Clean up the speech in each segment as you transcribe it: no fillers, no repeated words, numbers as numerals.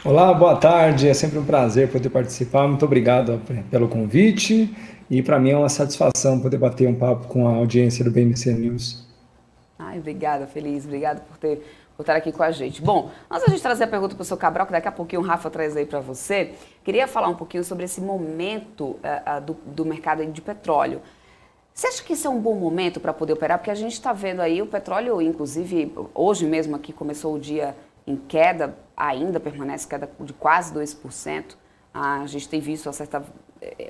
Olá, boa tarde. É sempre um prazer poder participar. Muito obrigado pelo convite. E para mim é uma satisfação poder bater um papo com a audiência do BMC News. Ai, obrigada, Feliz. Obrigada por estar aqui com a gente. Bom, antes da gente trazer a pergunta para o seu Cabral, que daqui a pouquinho o Rafa traz aí para você, queria falar um pouquinho sobre esse momento do mercado de petróleo. Você acha que esse é um bom momento para poder operar? Porque a gente está vendo aí o petróleo, inclusive, hoje mesmo aqui começou o dia em queda, ainda permanece queda de quase 2%. A gente tem visto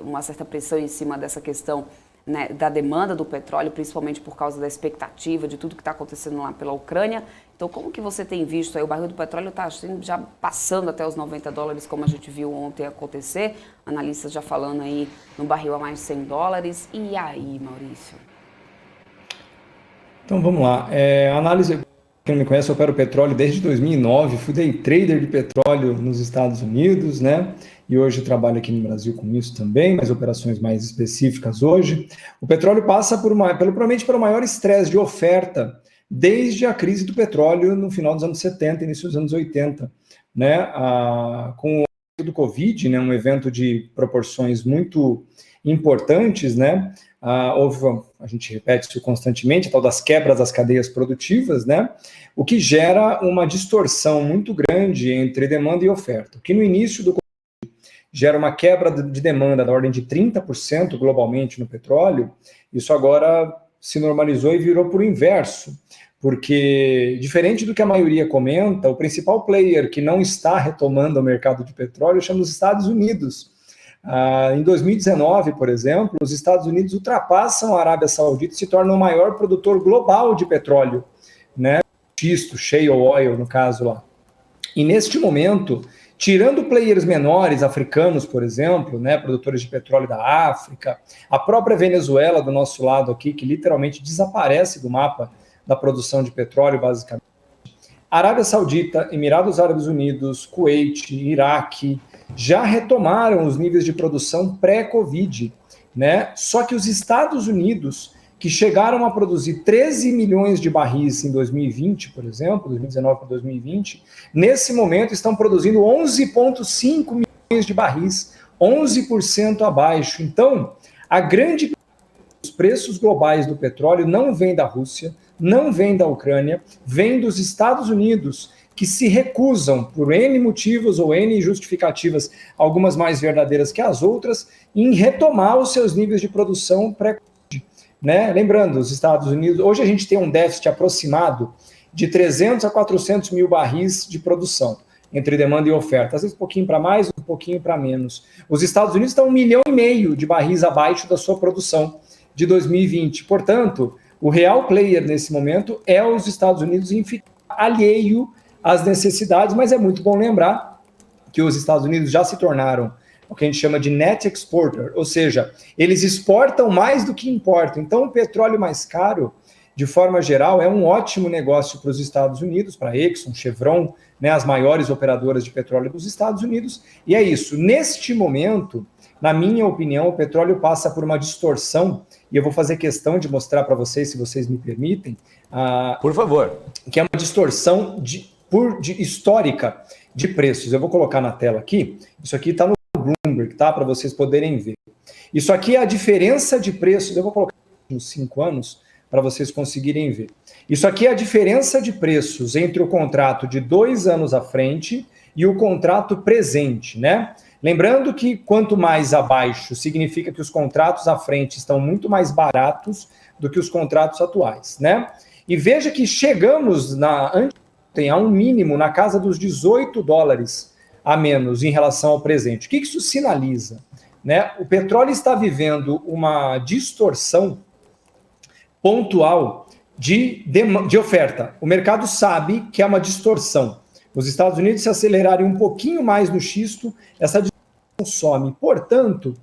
uma certa pressão em cima dessa questão, né, da demanda do petróleo, principalmente por causa da expectativa de tudo que está acontecendo lá pela Ucrânia. Então, como que você tem visto aí? O barril do petróleo está já passando até os US$ 90, como a gente viu ontem acontecer. Analistas já falando aí no barril a mais de US$ 100. E aí, Maurício? Então vamos lá. Análise. Quem não me conhece, eu opero petróleo desde 2009. Fui day trader de petróleo nos Estados Unidos, né? E hoje trabalho aqui no Brasil com isso também, mas operações mais específicas hoje. O petróleo passa provavelmente pelo maior estresse de oferta desde a crise do petróleo no final dos anos 70, início dos anos 80, né? Com o do Covid, né? Um evento de proporções muito importantes, né? A gente repete isso constantemente, a tal das quebras das cadeias produtivas, né? O que gera uma distorção muito grande entre demanda e oferta. O que no início do gera uma quebra de demanda da ordem de 30% globalmente no petróleo, isso agora se normalizou e virou por inverso, porque, diferente do que a maioria comenta, o principal player que não está retomando o mercado de petróleo chama os Estados Unidos. Em 2019, por exemplo, os Estados Unidos ultrapassam a Arábia Saudita e se tornam o maior produtor global de petróleo, né? Xisto, shale oil, no caso lá. E neste momento, tirando players menores, africanos, por exemplo, né, produtores de petróleo da África, a própria Venezuela do nosso lado aqui, que literalmente desaparece do mapa da produção de petróleo, basicamente. Arábia Saudita, Emirados Árabes Unidos, Kuwait, Iraque, já retomaram os níveis de produção pré-Covid, né? Só que os Estados Unidos, que chegaram a produzir 13 milhões de barris em 2020, por exemplo, 2019 para 2020, nesse momento estão produzindo 11,5 milhões de barris, 11% abaixo. Então, a grande os preços globais do petróleo não vêm da Rússia, não vêm da Ucrânia, vêm dos Estados Unidos, que se recusam, por N motivos ou N justificativas, algumas mais verdadeiras que as outras, em retomar os seus níveis de produção pré-Covid, né? Lembrando, os Estados Unidos, hoje a gente tem um déficit aproximado de 300 a 400 mil barris de produção, entre demanda e oferta. Às vezes um pouquinho para mais, um pouquinho para menos. Os Estados Unidos estão 1,5 milhão de barris abaixo da sua produção de 2020. Portanto, o real player nesse momento é os Estados Unidos em ficar alheio às necessidades, mas é muito bom lembrar que os Estados Unidos já se tornaram o que a gente chama de net exporter, ou seja, eles exportam mais do que importam. Então, o petróleo mais caro, de forma geral, é um ótimo negócio para os Estados Unidos, para a Exxon, Chevron, né, as maiores operadoras de petróleo dos Estados Unidos. E é isso. Neste momento, na minha opinião, o petróleo passa por uma distorção, e eu vou fazer questão de mostrar para vocês, se vocês me permitem, Por favor. que é uma distorção histórica de preços. Eu vou colocar na tela aqui, isso aqui está no Bloomberg, tá? Para vocês poderem ver. Isso aqui é a diferença de preços, eu vou colocar nos 5 anos, para vocês conseguirem ver. Isso aqui é a diferença de preços entre o contrato de 2 anos à frente e o contrato presente, né? Lembrando que quanto mais abaixo, significa que os contratos à frente estão muito mais baratos do que os contratos atuais, né? E veja que chegamos ontem a um mínimo na casa dos US$ 18 a menos em relação ao presente. O que isso sinaliza? Né? O petróleo está vivendo uma distorção pontual de oferta. O mercado sabe que é uma distorção. Os Estados Unidos, se acelerarem um pouquinho mais no xisto, essa distorção some. Portanto,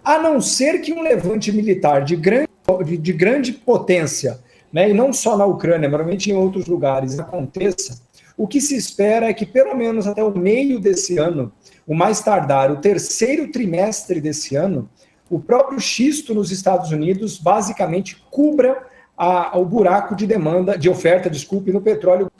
a não ser que um levante militar de grande potência, né, e não só na Ucrânia, normalmente em outros lugares, aconteça, o que se espera é que pelo menos até o meio desse ano, o mais tardar, o terceiro trimestre desse ano, o próprio xisto nos Estados Unidos basicamente cubra o buraco de demanda, de oferta, desculpe, no petróleo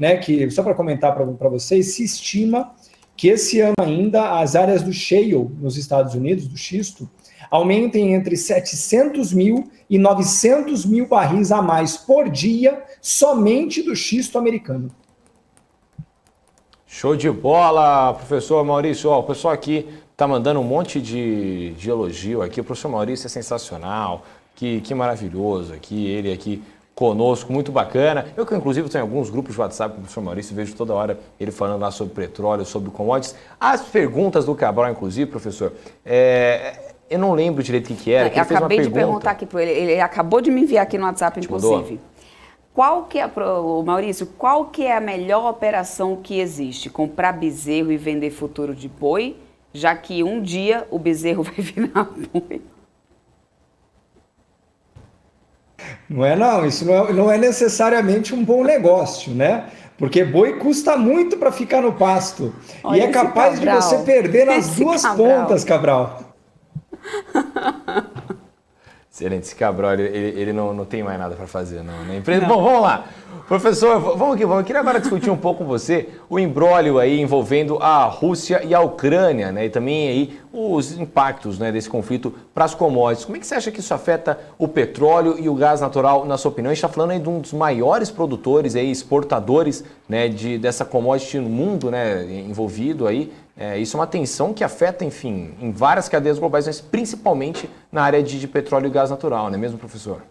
né, que, só para comentar para vocês, se estima que esse ano ainda as áreas do shale nos Estados Unidos, do xisto, aumentem entre 700 mil e 900 mil barris a mais por dia, somente do xisto americano. Show de bola, professor Maurício. Ó, o pessoal aqui tá mandando um monte de elogio aqui. O professor Maurício é sensacional, que maravilhoso aqui, ele aqui conosco, muito bacana. Eu que inclusive tenho alguns grupos de WhatsApp com o professor Maurício, vejo toda hora ele falando lá sobre petróleo, sobre commodities. As perguntas do Cabral, inclusive, professor, eu não lembro direito o que era. Eu acabei de perguntar aqui para ele, ele acabou de me enviar aqui no WhatsApp, inclusive. Qual que é, Maurício, qual que é a melhor operação que existe? Comprar bezerro e vender futuro de boi, já que um dia o bezerro vai virar boi? Não, isso não é necessariamente um bom negócio, né? Porque boi custa muito para ficar no pasto. Olha, e é capaz de você perder nas duas pontas, Cabral. Excelente, esse Cabral, ele não tem mais nada para fazer, não, né? Bom, vamos lá. Professor, vamos aqui. Eu queria agora discutir um pouco com você o imbróglio aí envolvendo a Rússia e a Ucrânia, né? E também aí os impactos, né, desse conflito para as commodities. Como é que você acha que isso afeta o petróleo e o gás natural, na sua opinião? A gente está falando aí de um dos maiores produtores, aí, exportadores, né, dessa commodity no mundo, né, envolvido aí. Isso é uma tensão que afeta, enfim, em várias cadeias globais, mas principalmente na área de petróleo e gás natural, não é mesmo, professor?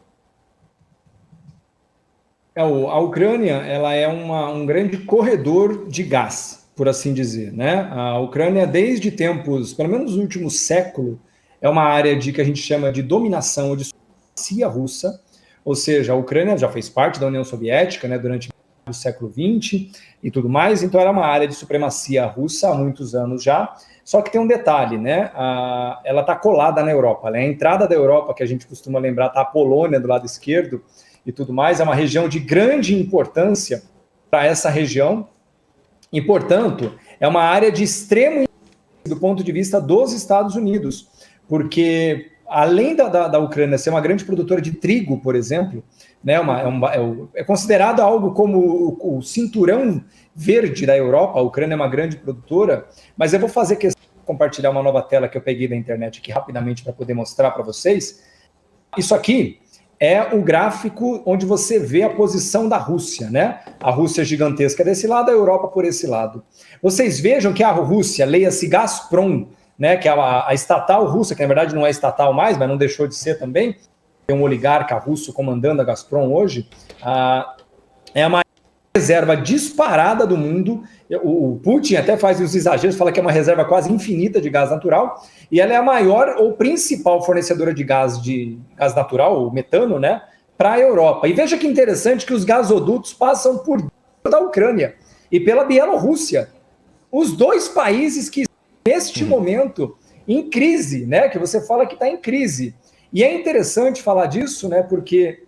A Ucrânia, ela é um grande corredor de gás, por assim dizer, né? A Ucrânia, desde tempos, pelo menos no último século, é uma área que a gente chama de dominação ou de supremacia russa, ou seja, a Ucrânia já fez parte da União Soviética, né, durante o século XX e tudo mais, então era uma área de supremacia russa há muitos anos já, só que tem um detalhe, né? Ela está colada na Europa, né? A entrada da Europa, que a gente costuma lembrar, está a Polônia do lado esquerdo, e tudo mais, é uma região de grande importância para essa região, e, portanto, é uma área de extremo interesse do ponto de vista dos Estados Unidos, porque, além da Ucrânia ser uma grande produtora de trigo, por exemplo, né, é considerado algo como o cinturão verde da Europa. A Ucrânia é uma grande produtora, mas eu vou fazer questão de compartilhar uma nova tela que eu peguei da internet aqui rapidamente para poder mostrar para vocês. Isso aqui é o gráfico onde você vê a posição da Rússia, né? A Rússia gigantesca desse lado, a Europa por esse lado. Vocês vejam que a Rússia, leia-se Gazprom, né, que é a estatal russa, que na verdade não é estatal mais, mas não deixou de ser também, tem um oligarca russo comandando a Gazprom hoje, é a maior reserva disparada do mundo. O Putin até faz os exageros, fala que é uma reserva quase infinita de gás natural, e ela é a maior ou principal fornecedora de gás natural, o metano, né, para a Europa. E veja que interessante que os gasodutos passam por dentro da Ucrânia e pela Bielorrússia. Os dois países que neste momento em crise, né, que você fala que está em crise. E é interessante falar disso, né, porque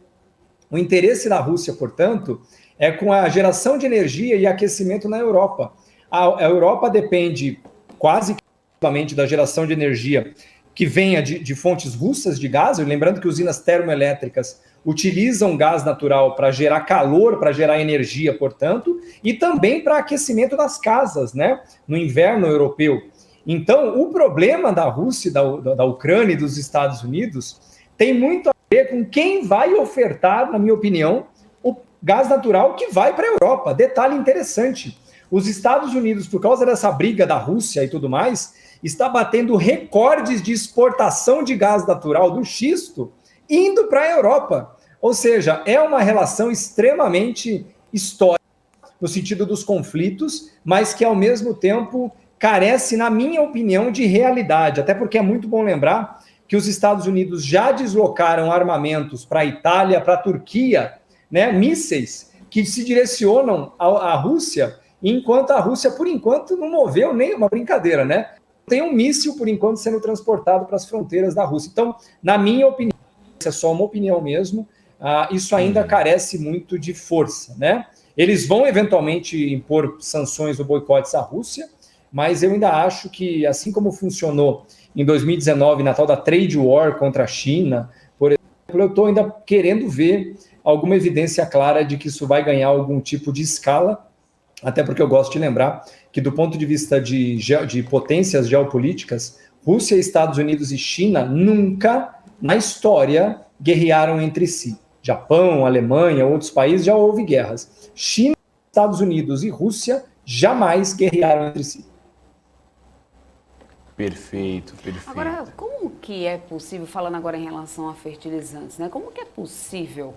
o interesse da Rússia, portanto, é com a geração de energia e aquecimento na Europa. A Europa depende quase exclusivamente da geração de energia que venha de fontes russas de gás, lembrando que usinas termoelétricas utilizam gás natural para gerar calor, para gerar energia, portanto, e também para aquecimento das casas, né, no inverno europeu. Então, o problema da Rússia, da Ucrânia e dos Estados Unidos tem muito a ver com quem vai ofertar, na minha opinião, o gás natural que vai para a Europa. Detalhe interessante, os Estados Unidos, por causa dessa briga da Rússia e tudo mais, está batendo recordes de exportação de gás natural do xisto indo para a Europa. Ou seja, é uma relação extremamente histórica no sentido dos conflitos, mas que, ao mesmo tempo, carece, na minha opinião, de realidade. Até porque é muito bom lembrar que os Estados Unidos já deslocaram armamentos para a Itália, para a Turquia, né, mísseis que se direcionam à Rússia, enquanto a Rússia, por enquanto, não moveu nem uma brincadeira, né? Tem um míssil, por enquanto, sendo transportado para as fronteiras da Rússia. Então, na minha opinião, essa é só uma opinião mesmo, isso ainda carece muito de força, né? Eles vão, eventualmente, impor sanções ou boicotes à Rússia, mas eu ainda acho que, assim como funcionou em 2019, na tal da trade war contra a China, por exemplo, eu estou ainda querendo ver alguma evidência clara de que isso vai ganhar algum tipo de escala, até porque eu gosto de lembrar que, do ponto de vista de potências geopolíticas, Rússia, Estados Unidos e China nunca, na história, guerrearam entre si. Japão, Alemanha, outros países já houve guerras. China, Estados Unidos e Rússia jamais guerrearam entre si. Perfeito, perfeito. Agora, como que é possível, falando agora em relação a fertilizantes, né? Como que é possível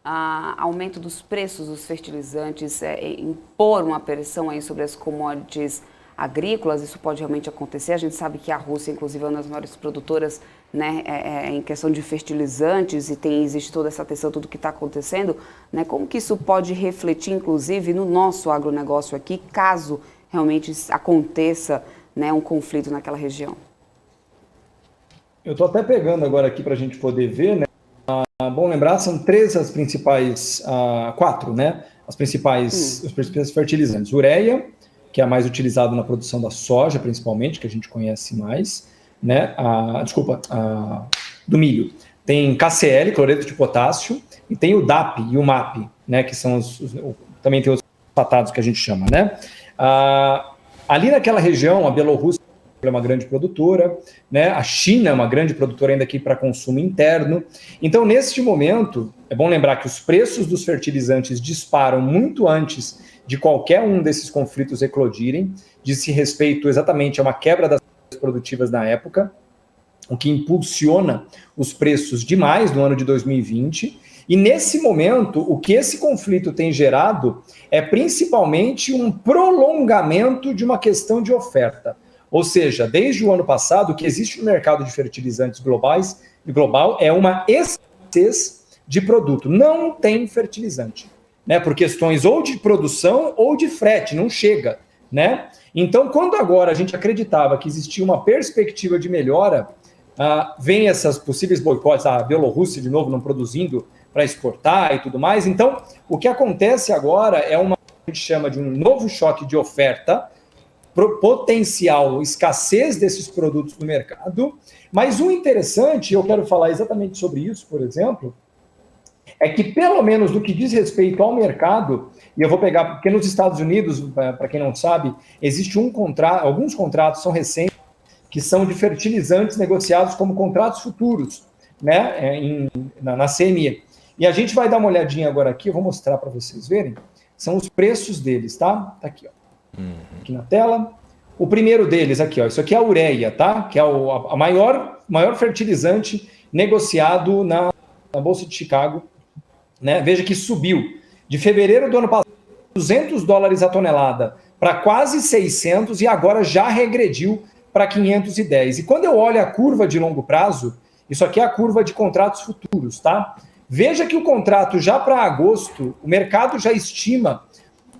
aumento dos preços dos fertilizantes, impor uma pressão aí sobre as commodities agrícolas? Isso pode realmente acontecer? A gente sabe que a Rússia, inclusive, é uma das maiores produtoras, né, em questão de fertilizantes, e existe toda essa tensão, tudo que está acontecendo, né? Como que isso pode refletir, inclusive, no nosso agronegócio aqui, caso realmente aconteça, né, um conflito naquela região? Eu estou até pegando agora aqui para a gente poder ver, né? Bom lembrar, são três as principais, quatro, né? Os principais fertilizantes. Ureia, que é a mais utilizada na produção da soja, principalmente, que a gente conhece mais, né? Do milho. Tem KCl, cloreto de potássio, e tem o DAP e o MAP, né? Que são também tem os fosfatados que a gente chama, né? Ali naquela região, a Bielorrússia é uma grande produtora, né? A China é uma grande produtora ainda aqui para consumo interno. Então, neste momento, é bom lembrar que os preços dos fertilizantes disparam muito antes de qualquer um desses conflitos eclodirem, diz-se respeito exatamente a uma quebra das produtivas na época, o que impulsiona os preços demais no ano de 2020. E nesse momento, o que esse conflito tem gerado é principalmente um prolongamento de uma questão de oferta. Ou seja, desde o ano passado, o que existe no mercado de fertilizantes global é uma escassez de produto. Não tem fertilizante, né? Por questões ou de produção ou de frete, não chega, né? Então, quando agora a gente acreditava que existia uma perspectiva de melhora, vem essas possíveis boicotes, a Bielorrússia de novo não produzindo para exportar e tudo mais. Então, o que acontece agora é a gente chama de um novo choque de oferta, potencial escassez desses produtos no mercado. Mas o interessante, eu quero falar exatamente sobre isso, por exemplo, é que pelo menos no que diz respeito ao mercado, e eu vou pegar, porque nos Estados Unidos, para quem não sabe, existe alguns contratos são recentes, que são de fertilizantes negociados como contratos futuros, né, na CME. E a gente vai dar uma olhadinha agora aqui, eu vou mostrar para vocês verem, são os preços deles, tá? Tá aqui, ó. Aqui na tela. O primeiro deles aqui, ó, isso aqui é a ureia, tá? Que é a maior fertilizante negociado na Bolsa de Chicago, né? Veja que subiu de fevereiro do ano passado, $200 a tonelada para quase 600 e agora já regrediu para 510. E quando eu olho a curva de longo prazo, isso aqui é a curva de contratos futuros, tá? Veja que o contrato já para agosto, o mercado já estima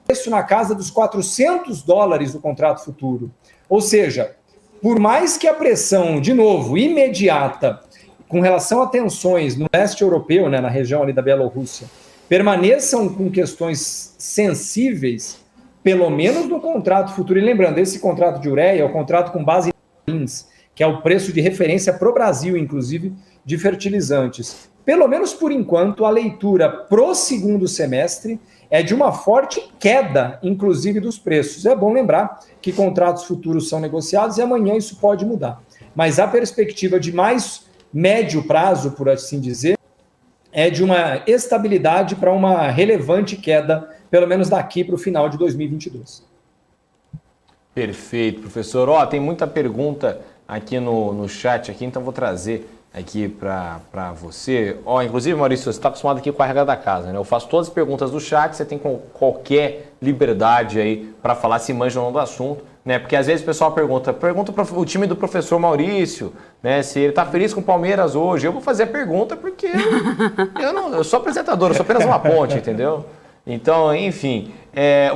preço na casa dos $400 do contrato futuro. Ou seja, por mais que a pressão, de novo, imediata, com relação a tensões no leste europeu, né, na região ali da Bielorrússia, permaneçam com questões sensíveis, pelo menos no contrato futuro. E lembrando, esse contrato de ureia é o contrato com base em RINs, que é o preço de referência para o Brasil, inclusive, de fertilizantes. Pelo menos por enquanto, a leitura pro segundo semestre é de uma forte queda, inclusive, dos preços. É bom lembrar que contratos futuros são negociados e amanhã isso pode mudar. Mas a perspectiva de mais médio prazo, por assim dizer, é de uma estabilidade para uma relevante queda, pelo menos daqui para o final de 2022. Perfeito, professor. Tem muita pergunta aqui no chat, aqui, então vou trazer aqui para você. Inclusive, Maurício, você está acostumado aqui com a regra da casa, né? Eu faço todas as perguntas do chat, você tem qualquer liberdade aí para falar se manja ou não do assunto, né? Porque às vezes o pessoal pergunta o time do professor Maurício, né? Se ele está feliz com o Palmeiras hoje. Eu vou fazer a pergunta porque eu sou apresentador, eu sou apenas uma ponte, entendeu? Então, enfim.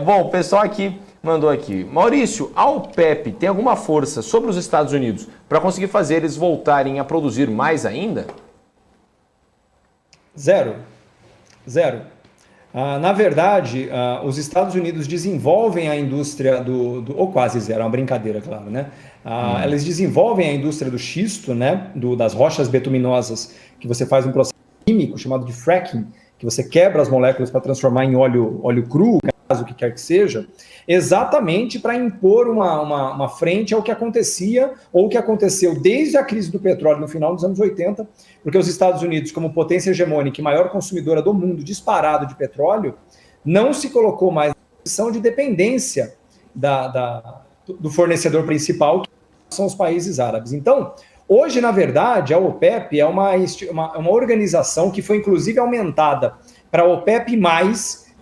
Bom, o pessoal aqui mandou aqui. Maurício, a OPEP tem alguma força sobre os Estados Unidos para conseguir fazer eles voltarem a produzir mais ainda? Zero. Na verdade, os Estados Unidos desenvolvem a indústria ou quase zero, é uma brincadeira, claro, né? Eles desenvolvem a indústria do xisto, né? Das rochas betuminosas, que você faz um processo químico chamado de fracking, que você quebra as moléculas para transformar em óleo cru, o que quer que seja, exatamente para impor uma frente ao que acontecia, ou o que aconteceu desde a crise do petróleo no final dos anos 80, porque os Estados Unidos, como potência hegemônica e maior consumidora do mundo, disparado de petróleo, não se colocou mais na posição de dependência do fornecedor principal, que são os países árabes. Então, hoje, na verdade, a OPEP é uma organização que foi, inclusive, aumentada para a OPEP+,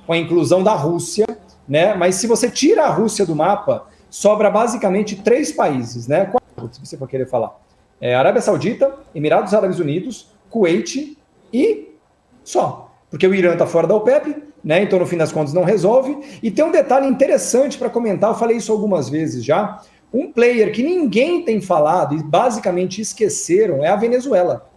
com a inclusão da Rússia, né? Mas se você tira a Rússia do mapa, sobra basicamente 3 países, né? 4, se você for querer falar. Arábia Saudita, Emirados Árabes Unidos, Kuwait e só. Porque o Irã está fora da OPEP, né? Então, no fim das contas, não resolve. E tem um detalhe interessante para comentar, eu falei isso algumas vezes já. Um player que ninguém tem falado e basicamente esqueceram é a Venezuela.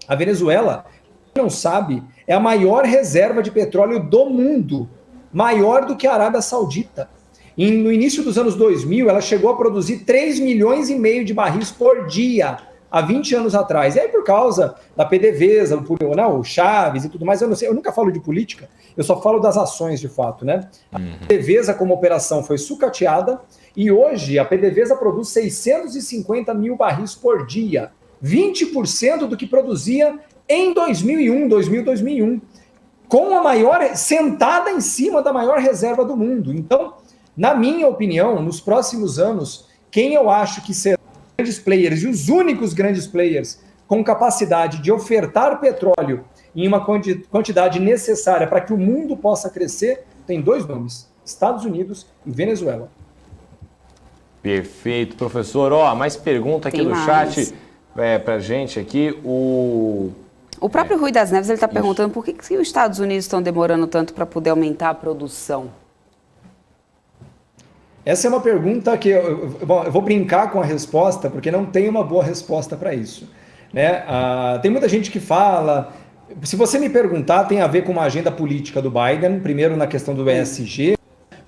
A Venezuela, quem não sabe, é a maior reserva de petróleo do mundo, maior do que a Arábia Saudita. E no início dos anos 2000, ela chegou a produzir 3,5 milhões de barris por dia, há 20 anos atrás. E aí, por causa da PDVSA, o Chaves e tudo mais, eu não sei, eu nunca falo de política, eu só falo das ações de fato, né? A PDVSA como operação foi sucateada, e hoje a PDVSA produz 650 mil barris por dia, 20% do que produzia em 2001, com a maior, sentada em cima da maior reserva do mundo. Então, na minha opinião, nos próximos anos, quem eu acho que serão os grandes players e os únicos grandes players com capacidade de ofertar petróleo em uma quantidade necessária para que o mundo possa crescer, tem 2 nomes, Estados Unidos e Venezuela. Perfeito, professor. Mais pergunta aqui no chat pra gente aqui. O próprio Rui das Neves está perguntando por que os Estados Unidos estão demorando tanto para poder aumentar a produção? Essa é uma pergunta que eu vou brincar com a resposta, porque não tem uma boa resposta para isso, né? Tem muita gente que fala, se você me perguntar, tem a ver com uma agenda política do Biden, primeiro na questão do ESG,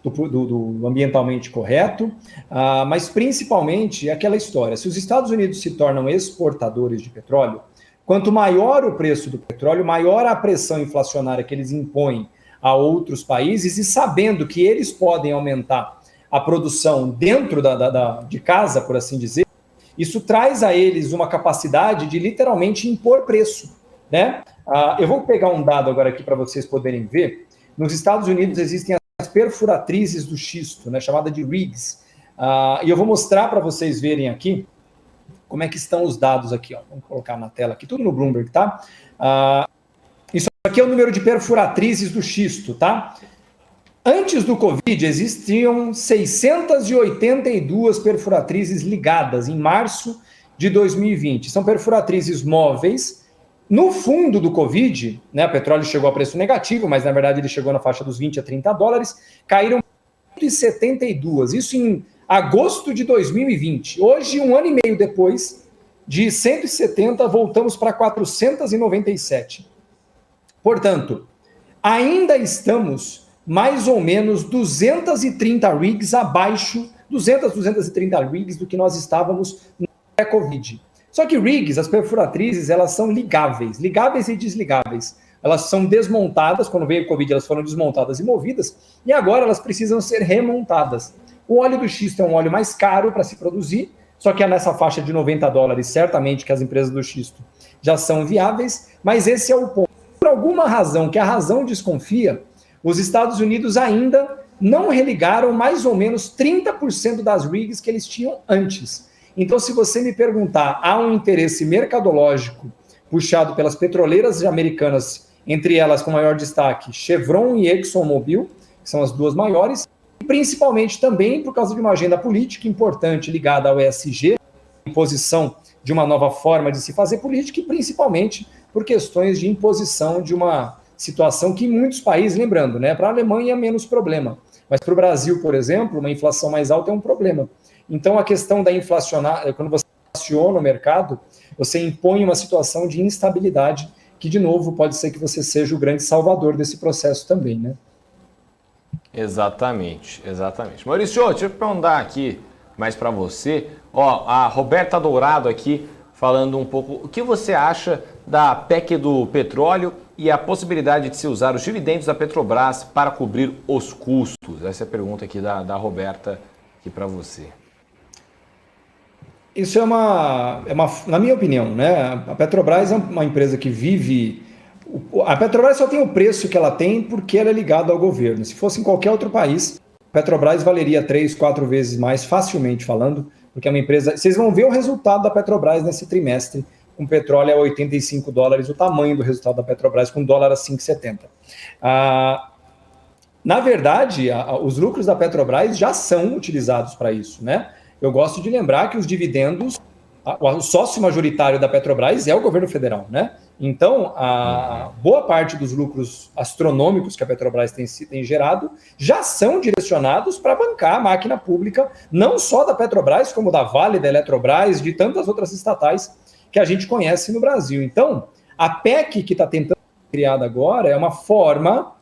do ambientalmente correto, mas principalmente aquela história, se os Estados Unidos se tornam exportadores de petróleo, quanto maior o preço do petróleo, maior a pressão inflacionária que eles impõem a outros países, e sabendo que eles podem aumentar a produção dentro de casa, por assim dizer, isso traz a eles uma capacidade de literalmente impor preço, né? Eu vou pegar um dado agora aqui para vocês poderem ver. Nos Estados Unidos existem as perfuratrizes do xisto, né, chamada de rigs. E eu vou mostrar para vocês verem aqui como é que estão os dados aqui. Ó. Vamos colocar na tela aqui, tudo no Bloomberg, tá? Isso aqui é o número de perfuratrizes do xisto, tá? Antes do Covid, existiam 682 perfuratrizes ligadas em março de 2020. São perfuratrizes móveis. No fundo do Covid, né, o petróleo chegou a preço negativo, mas na verdade ele chegou na faixa dos 20 a 30 dólares, caíram 172, isso em agosto de 2020. Hoje, 1 ano e meio depois, de 170, voltamos para 497. Portanto, ainda estamos mais ou menos 230 rigs abaixo, 230 rigs do que nós estávamos no pré-Covid. Só que rigs, as perfuratrizes, elas são ligáveis e desligáveis. Elas são desmontadas, quando veio o Covid elas foram desmontadas e movidas, e agora elas precisam ser remontadas. O óleo do xisto é um óleo mais caro para se produzir, só que é nessa faixa de 90 dólares, certamente que as empresas do xisto já são viáveis, mas esse é o ponto. Por alguma razão, que a razão desconfia, os Estados Unidos ainda não religaram mais ou menos 30% das rigs que eles tinham antes. Então, se você me perguntar, há um interesse mercadológico puxado pelas petroleiras americanas, entre elas com maior destaque Chevron e ExxonMobil, que são as duas maiores, e principalmente também por causa de uma agenda política importante ligada ao ESG, imposição de uma nova forma de se fazer política, e principalmente por questões de imposição de uma situação que em muitos países, lembrando, né, para a Alemanha é menos problema, mas para o Brasil, por exemplo, uma inflação mais alta é um problema. Então, a questão da inflacionar, quando você inflaciona o mercado, você impõe uma situação de instabilidade que, de novo, pode ser que você seja o grande salvador desse processo também, né? Exatamente. Maurício, deixa eu perguntar aqui mais para você. A Roberta Dourado aqui falando um pouco, o que você acha da PEC do petróleo e a possibilidade de se usar os dividendos da Petrobras para cobrir os custos? Essa é a pergunta aqui da Roberta, aqui para você. Isso na minha opinião, né? A Petrobras é uma empresa que vive... A Petrobras só tem o preço que ela tem porque ela é ligada ao governo. Se fosse em qualquer outro país, a Petrobras valeria 3, 4 vezes mais, facilmente falando, porque é uma empresa... Vocês vão ver o resultado da Petrobras nesse trimestre, com petróleo a $85, o tamanho do resultado da Petrobras, com dólar a 5,70. Na verdade, os lucros da Petrobras já são utilizados para isso, né? Eu gosto de lembrar que os dividendos, o sócio majoritário da Petrobras é o governo federal, né? Então, a boa parte dos lucros astronômicos que a Petrobras tem gerado já são direcionados para bancar a máquina pública, não só da Petrobras, como da Vale, da Eletrobras, de tantas outras estatais que a gente conhece no Brasil. Então, a PEC que está tentando ser criada agora é uma forma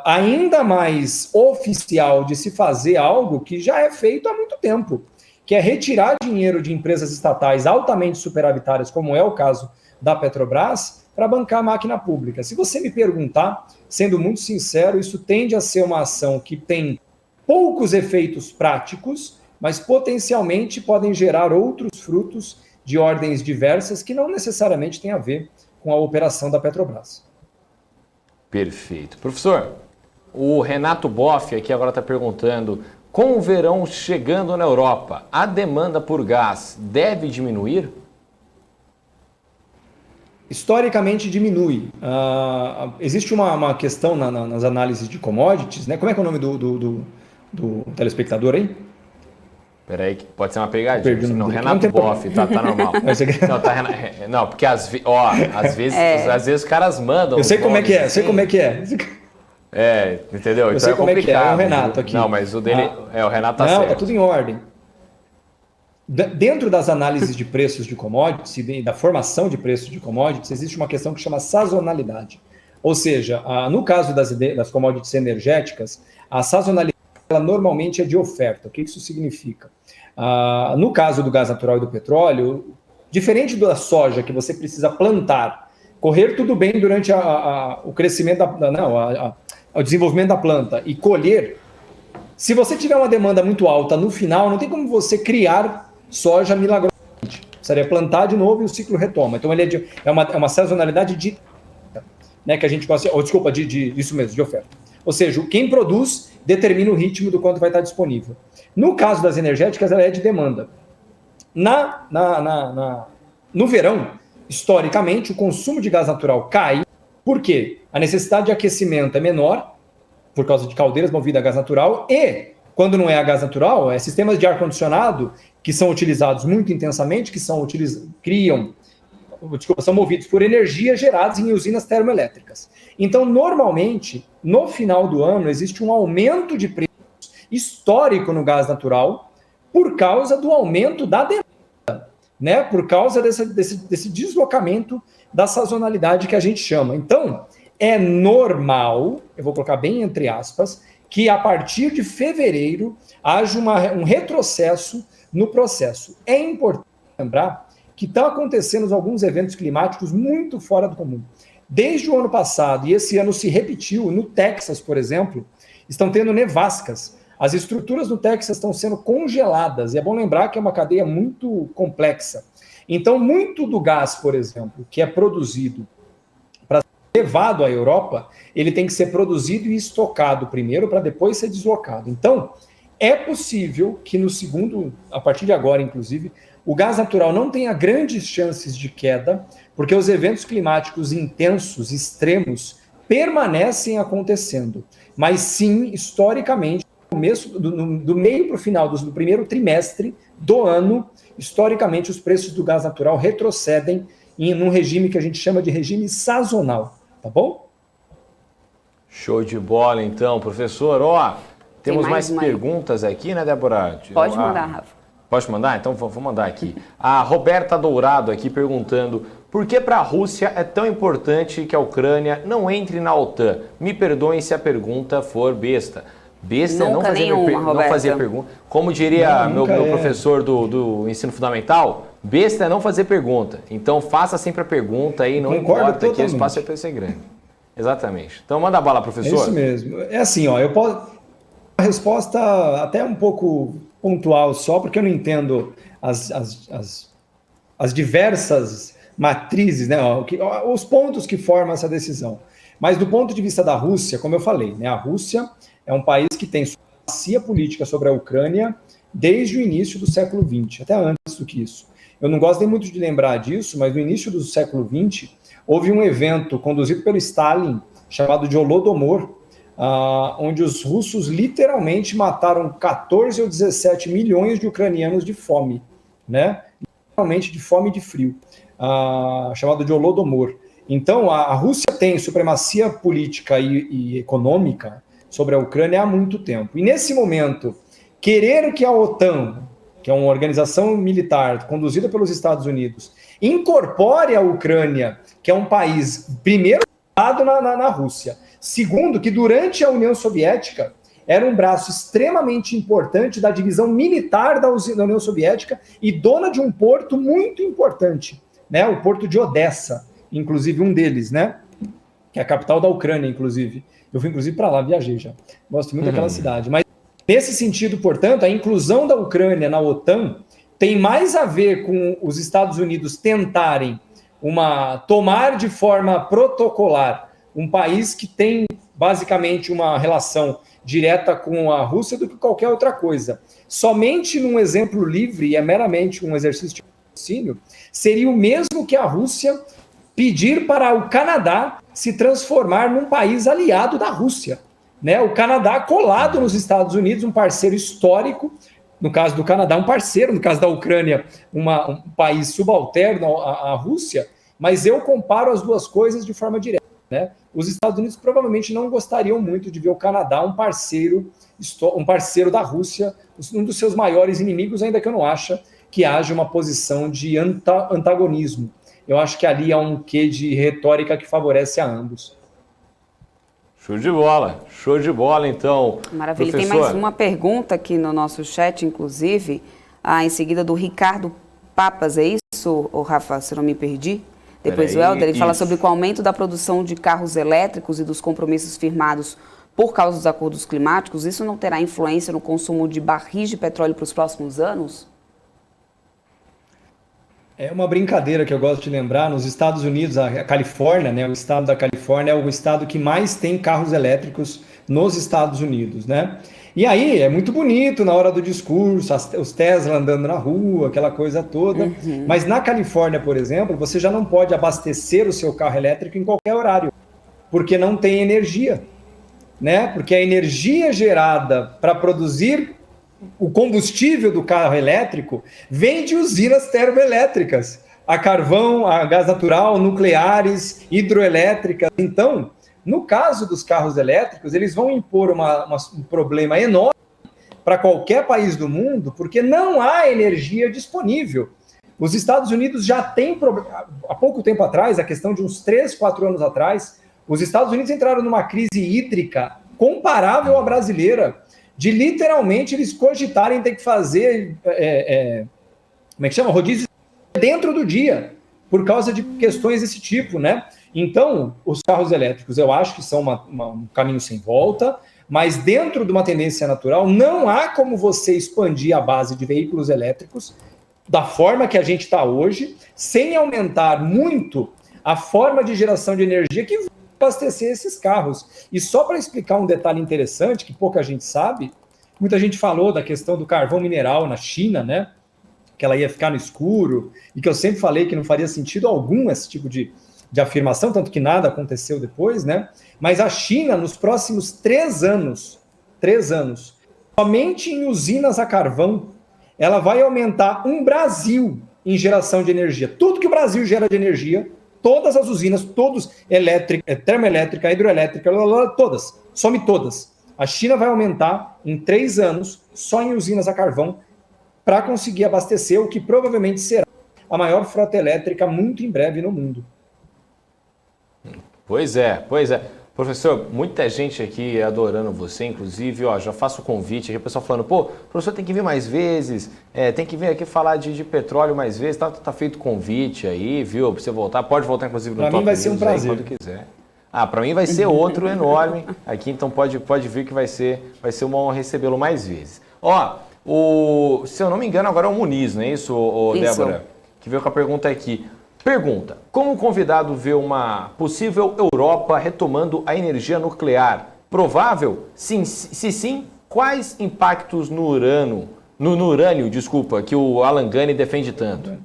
ainda mais oficial de se fazer algo que já é feito há muito tempo, que é retirar dinheiro de empresas estatais altamente superavitárias, como é o caso da Petrobras, para bancar a máquina pública. Se você me perguntar, sendo muito sincero, isso tende a ser uma ação que tem poucos efeitos práticos, mas potencialmente podem gerar outros frutos de ordens diversas que não necessariamente têm a ver com a operação da Petrobras. Perfeito. Professor, o Renato Boff aqui agora está perguntando: com o verão chegando na Europa, a demanda por gás deve diminuir? Historicamente diminui. Existe uma questão nas análises de commodities, né? Como é que é o nome do telespectador aí? Peraí, que pode ser uma pegadinha. Não, Renato não Boff, tá normal. Não, porque às vezes os caras mandam. Eu sei como é que é, assim. Entendeu? Eu então sei é como é que é, complicado. o Renato aqui. Não, mas o dele, o Renato tá certo. Tá tudo em ordem. Dentro das análises de preços de commodities e da formação de preços de commodities, existe uma questão que chama sazonalidade. Ou seja, no caso das commodities energéticas, a sazonalidade ela normalmente é de oferta. O que isso significa? No caso do gás natural e do petróleo, diferente da soja, que você precisa plantar, correr tudo bem durante o crescimento, o desenvolvimento da planta e colher, se você tiver uma demanda muito alta no final, não tem como você criar soja milagrosamente. Precisaria plantar de novo e o ciclo retoma. Então, ele é uma sazonalidade de... Né, que a gente gosta... isso mesmo, de oferta. Ou seja, quem produz determina o ritmo do quanto vai estar disponível. No caso das energéticas, ela é de demanda. No verão, historicamente, o consumo de gás natural cai. Por quê? A necessidade de aquecimento é menor, por causa de caldeiras movidas a gás natural, e, quando não é a gás natural, sistemas de ar-condicionado que são utilizados muito intensamente, que são movidos por energia geradas em usinas termoelétricas. Então, normalmente, no final do ano, existe um aumento de preços histórico no gás natural por causa do aumento da demanda, né? Por causa desse deslocamento da sazonalidade que a gente chama. Então, é normal, eu vou colocar bem entre aspas, que a partir de fevereiro haja um retrocesso no processo. É importante lembrar que estão acontecendo alguns eventos climáticos muito fora do comum. Desde o ano passado, e esse ano se repetiu, no Texas, por exemplo, estão tendo nevascas. As estruturas no Texas estão sendo congeladas, e é bom lembrar que é uma cadeia muito complexa. Então, muito do gás, por exemplo, que é produzido para ser levado à Europa, ele tem que ser produzido e estocado primeiro para depois ser deslocado. Então, é possível que a partir de agora, inclusive, o gás natural não tenha grandes chances de queda, porque os eventos climáticos intensos, extremos, permanecem acontecendo. Mas sim, historicamente, do meio para o final do primeiro trimestre do ano, historicamente, os preços do gás natural retrocedem num regime que a gente chama de regime sazonal. Tá bom? Show de bola, então, professor. Temos mais perguntas aqui, né, Débora? Pode mandar, Rafa. Pode mandar? Então vou mandar aqui. A Roberta Dourado aqui perguntando: por que para a Rússia é tão importante que a Ucrânia não entre na OTAN? Me perdoem se a pergunta for besta. Besta é não fazer pergunta. Como diria meu professor do ensino fundamental, besta é não fazer pergunta. Então faça sempre a pergunta aí, não importa que o espaço vai ser grande. Exatamente. Então manda bala, professor. É isso mesmo. É assim, ó, eu posso... A resposta até um pouco pontual só, porque eu não entendo as diversas matrizes, né, os pontos que formam essa decisão. Mas do ponto de vista da Rússia, como eu falei, né, a Rússia é um país que tem supremacia política sobre a Ucrânia desde o início do século XX, até antes do que isso. Eu não gosto nem muito de lembrar disso, mas no início do século XX, houve um evento conduzido pelo Stalin, chamado de Holodomor, onde os russos literalmente mataram 14 ou 17 milhões de ucranianos de fome, né? Literalmente de fome e de frio, chamado de Holodomor. Então, a Rússia tem supremacia política e econômica sobre a Ucrânia há muito tempo. E nesse momento, querer que a OTAN, que é uma organização militar conduzida pelos Estados Unidos, incorpore a Ucrânia, que é um país, primeiro, na Rússia. Segundo, que durante a União Soviética era um braço extremamente importante da divisão militar da União Soviética e dona de um porto muito importante, né? O porto de Odessa, inclusive um deles, né? Que é a capital da Ucrânia, inclusive. Eu fui, inclusive, para lá, viajei já. Gosto muito daquela cidade. Mas, nesse sentido, portanto, a inclusão da Ucrânia na OTAN tem mais a ver com os Estados Unidos tentarem tomar de forma protocolar um país que tem basicamente uma relação direta com a Rússia do que qualquer outra coisa. Somente num exemplo livre, e é meramente um exercício de raciocínio, seria o mesmo que a Rússia pedir para o Canadá se transformar num país aliado da Rússia, né? O Canadá colado nos Estados Unidos, um parceiro histórico, no caso do Canadá, um parceiro, no caso da Ucrânia, um país subalterno à Rússia, mas eu comparo as duas coisas de forma direta, né? Os Estados Unidos provavelmente não gostariam muito de ver o Canadá um parceiro da Rússia, um dos seus maiores inimigos, ainda que eu não ache que haja uma posição de antagonismo. Eu acho que ali há um quê de retórica que favorece a ambos. Show de bola então. Maravilha. Professor. Tem mais uma pergunta aqui no nosso chat, inclusive, em seguida do Ricardo Papas, é isso, Rafa, se eu não me perdi? Depois o Helder, ele fala sobre o aumento da produção de carros elétricos e dos compromissos firmados por causa dos acordos climáticos. Isso não terá influência no consumo de barris de petróleo para os próximos anos? É uma brincadeira que eu gosto de lembrar. Nos Estados Unidos, a Califórnia, né, o estado da Califórnia é o estado que mais tem carros elétricos nos Estados Unidos, né? E aí é muito bonito na hora do discurso, os Tesla andando na rua, aquela coisa toda. Uhum. Mas na Califórnia, por exemplo, você já não pode abastecer o seu carro elétrico em qualquer horário, porque não tem energia, né? Porque a energia gerada para produzir o combustível do carro elétrico vem de usinas termoelétricas, a carvão, a gás natural, nucleares, hidroelétricas. Então, no caso dos carros elétricos, eles vão impor um problema enorme para qualquer país do mundo, porque não há energia disponível. Os Estados Unidos já têm, há pouco tempo atrás, a questão de uns 3, 4 anos atrás, os Estados Unidos entraram numa crise hídrica comparável à brasileira, de literalmente eles cogitarem ter que fazer, como é que chama? Rodízio dentro do dia, por causa de questões desse tipo, né? Então, os carros elétricos eu acho que são um caminho sem volta, mas dentro de uma tendência natural, não há como você expandir a base de veículos elétricos da forma que a gente está hoje, sem aumentar muito a forma de geração de energia que vai abastecer esses carros. E só para explicar um detalhe interessante, que pouca gente sabe, muita gente falou da questão do carvão mineral na China, né? Que ela ia ficar no escuro, e que eu sempre falei que não faria sentido algum esse tipo de afirmação, tanto que nada aconteceu depois, né? Mas a China, nos próximos 3 anos, somente em usinas a carvão, ela vai aumentar um Brasil em geração de energia. Tudo que o Brasil gera de energia, todas as usinas, todos, elétrica, termoelétrica, hidroelétrica, todas, some todas. A China vai aumentar em 3 anos, só em usinas a carvão, para conseguir abastecer o que provavelmente será a maior frota elétrica muito em breve no mundo. Pois é. Professor, muita gente aqui adorando você, inclusive, já faço o convite aqui, o pessoal falando, professor, tem que vir mais vezes, tem que vir aqui falar de petróleo mais vezes, tá feito convite aí, viu, pra você voltar, pode voltar, inclusive, no Para mim vai ser um prazer. Quando quiser. Ah, para mim vai ser outro enorme aqui, então pode ver que vai ser uma honra recebê-lo mais vezes. Ó, se eu não me engano, agora é o Muniz, não é isso, Débora? Que veio com a pergunta aqui. Pergunta: como o convidado vê uma possível Europa retomando a energia nuclear? Provável? Sim, se sim, quais impactos no urânio, que o Alan Gani defende tanto?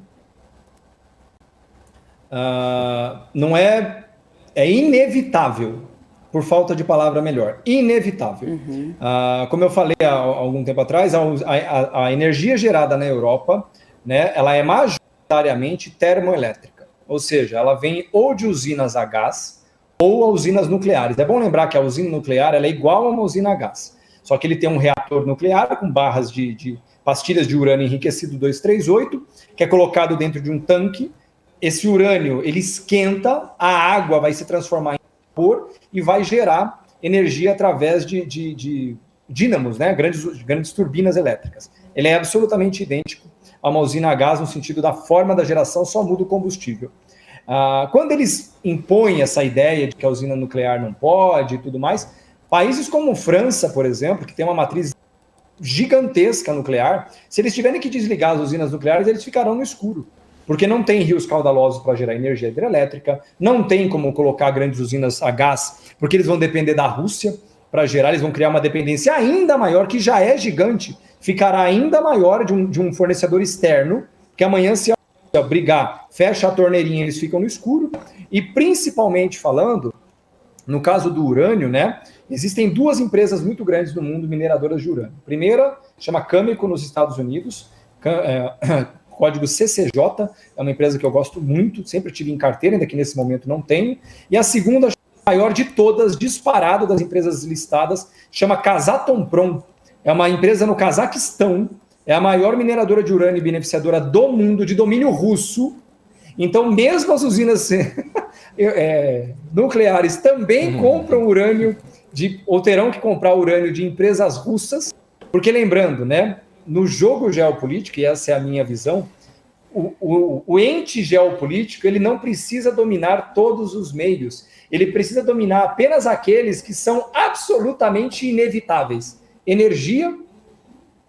Não é inevitável, por falta de palavra melhor, inevitável. Como eu falei há algum tempo atrás, a energia gerada na Europa, né, ela é majoritariamente termoelétrica, ou seja, ela vem ou de usinas a gás ou a usinas nucleares. É bom lembrar que a usina nuclear ela é igual a uma usina a gás, só que ele tem um reator nuclear com barras de pastilhas de urânio enriquecido 238, que é colocado dentro de um tanque. Esse urânio, ele esquenta, a água vai se transformar em vapor e vai gerar energia através de dínamos, né? Grandes turbinas elétricas. Ele é absolutamente idêntico a uma usina a gás no sentido da forma da geração, só muda o combustível. Quando eles impõem essa ideia de que a usina nuclear não pode e tudo mais, países como França, por exemplo, que tem uma matriz gigantesca nuclear, se eles tiverem que desligar as usinas nucleares, eles ficarão no escuro. Porque não tem rios caudalosos para gerar energia hidrelétrica, não tem como colocar grandes usinas a gás, porque eles vão depender da Rússia para gerar, eles vão criar uma dependência ainda maior, que já é gigante, ficará ainda maior de um fornecedor externo, que amanhã, se a brigar, fecha a torneirinha, eles ficam no escuro. E principalmente falando, no caso do urânio, né, existem duas empresas muito grandes no mundo mineradoras de urânio. A primeira chama Cameco, nos Estados Unidos, código CCJ, é uma empresa que eu gosto muito, sempre tive em carteira, ainda que nesse momento não tenho. E a segunda, a maior de todas, disparada das empresas listadas, chama Kazatomprom. É uma empresa no Cazaquistão, é a maior mineradora de urânio e beneficiadora do mundo, de domínio russo. Então, mesmo as usinas nucleares também compram urânio, ou terão que comprar urânio de empresas russas, porque lembrando, né, no jogo geopolítico, e essa é a minha visão, o ente geopolítico ele não precisa dominar todos os meios, ele precisa dominar apenas aqueles que são absolutamente inevitáveis: energia,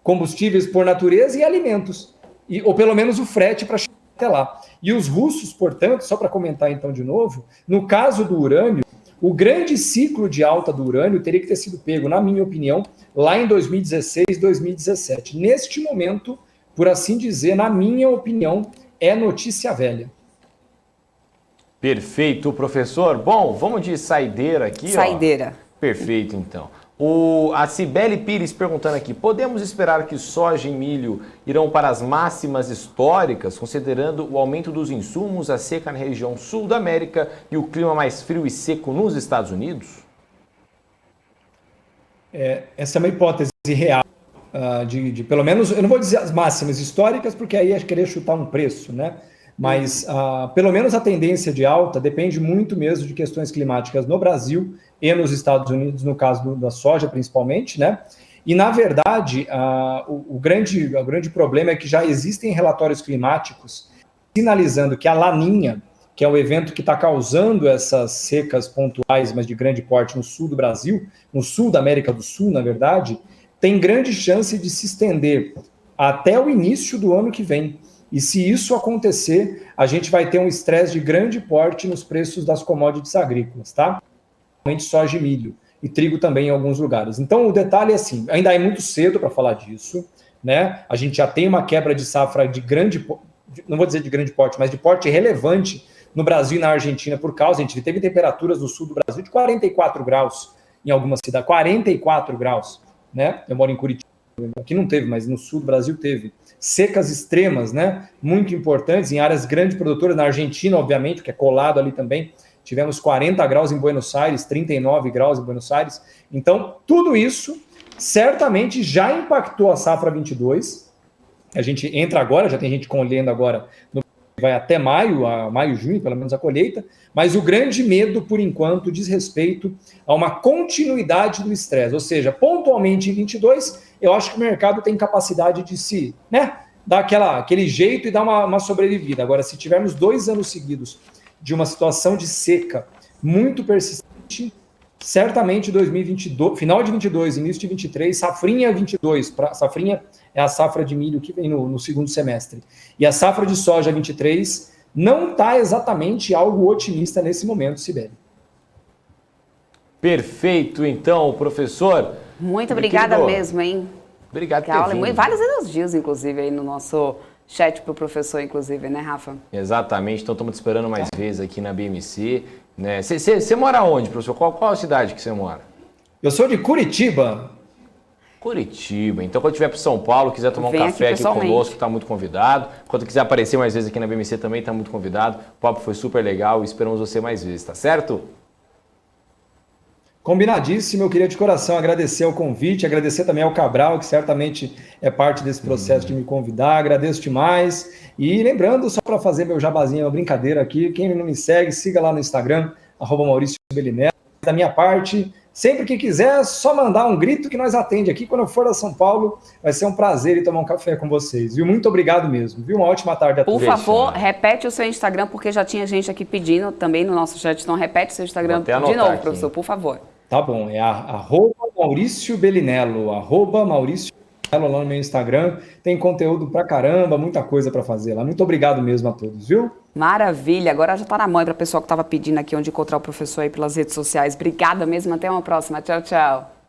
combustíveis por natureza e alimentos, ou pelo menos o frete para chegar até lá. E os russos, portanto, só para comentar então de novo, no caso do urânio, o grande ciclo de alta do urânio teria que ter sido pego, na minha opinião, lá em 2016, 2017. Neste momento, por assim dizer, na minha opinião, é notícia velha. Perfeito, professor. Bom, vamos de saideira aqui. Saideira. Ó. Perfeito, então. A Cibele Pires perguntando aqui: podemos esperar que soja e milho irão para as máximas históricas, considerando o aumento dos insumos, a seca na região sul da América e o clima mais frio e seco nos Estados Unidos? Essa é uma hipótese real, de pelo menos, eu não vou dizer as máximas históricas, porque aí é querer chutar um preço, né? Mas pelo menos a tendência de alta depende muito mesmo de questões climáticas no Brasil e nos Estados Unidos, no caso da soja principalmente, né? E na verdade, o grande problema é que já existem relatórios climáticos sinalizando que a Laninha, que é o evento que está causando essas secas pontuais, mas de grande porte no sul do Brasil, no sul da América do Sul, na verdade, tem grande chance de se estender até o início do ano que vem. E se isso acontecer, a gente vai ter um estresse de grande porte nos preços das commodities agrícolas, tá? Principalmente soja e milho, e trigo também em alguns lugares. Então, o detalhe é assim, ainda é muito cedo para falar disso, né? A gente já tem uma quebra de safra de grande, não vou dizer de grande porte, mas de porte relevante no Brasil e na Argentina por causa, a gente teve temperaturas no sul do Brasil de 44 graus em algumas cidades, 44 graus, né? Eu moro em Curitiba, aqui não teve, mas no sul do Brasil teve. Secas extremas, né? Muito importantes em áreas grandes produtoras, na Argentina, obviamente, que é colado ali também. Tivemos 40 graus em Buenos Aires, 39 graus em Buenos Aires. Então, tudo isso certamente já impactou a safra 22. A gente entra agora, já tem gente colhendo agora, vai até maio, junho, pelo menos a colheita. Mas o grande medo, por enquanto, diz respeito a uma continuidade do estresse. Ou seja, pontualmente em 22, eu acho que o mercado tem capacidade de se, né, dar aquele jeito e dar uma sobrevivida. Agora, se tivermos 2 anos seguidos de uma situação de seca muito persistente, certamente 2022, final de 22, início de 23, safrinha 22, safrinha é a safra de milho que vem no segundo semestre. E a safra de soja 23 não está exatamente algo otimista nesse momento, Sibeli. Perfeito, então, professor. Muito obrigada mesmo, hein? Obrigado por ter vindo. Muito, vários elogios, inclusive, aí no nosso chat para o professor, inclusive, né, Rafa? Exatamente, então estamos te esperando mais vezes aqui na BMC. Né? Você mora onde, professor? Qual a cidade que você mora? Eu sou de Curitiba. Curitiba. Então, quando estiver para São Paulo, quiser tomar um café aqui conosco, está muito convidado. Quando quiser aparecer mais vezes aqui na BMC, também está muito convidado. O papo foi super legal e esperamos você mais vezes, tá certo? Combinadíssimo, eu queria de coração agradecer o convite, agradecer também ao Cabral, que certamente é parte desse processo de me convidar, agradeço demais. E lembrando, só para fazer meu jabazinho, uma brincadeira aqui, quem não me segue, siga lá no Instagram, @Mauricio_Belinello. Da minha parte, sempre que quiser, só mandar um grito que nós atende aqui. Quando eu for a São Paulo, vai ser um prazer ir tomar um café com vocês, viu? Muito obrigado mesmo, viu? Uma ótima tarde a todos. Por favor, repete o seu Instagram, porque já tinha gente aqui pedindo também no nosso chat, então repete o seu Instagram de novo, aqui, professor, por favor. Tá bom, é @Mauricio Belinello, @Mauricio Belinello lá no meu Instagram. Tem conteúdo pra caramba, muita coisa para fazer lá. Muito obrigado mesmo a todos, viu? Maravilha, agora já tá na mão para o pessoal que estava pedindo aqui onde encontrar o professor aí pelas redes sociais. Obrigada mesmo, até uma próxima. Tchau, tchau.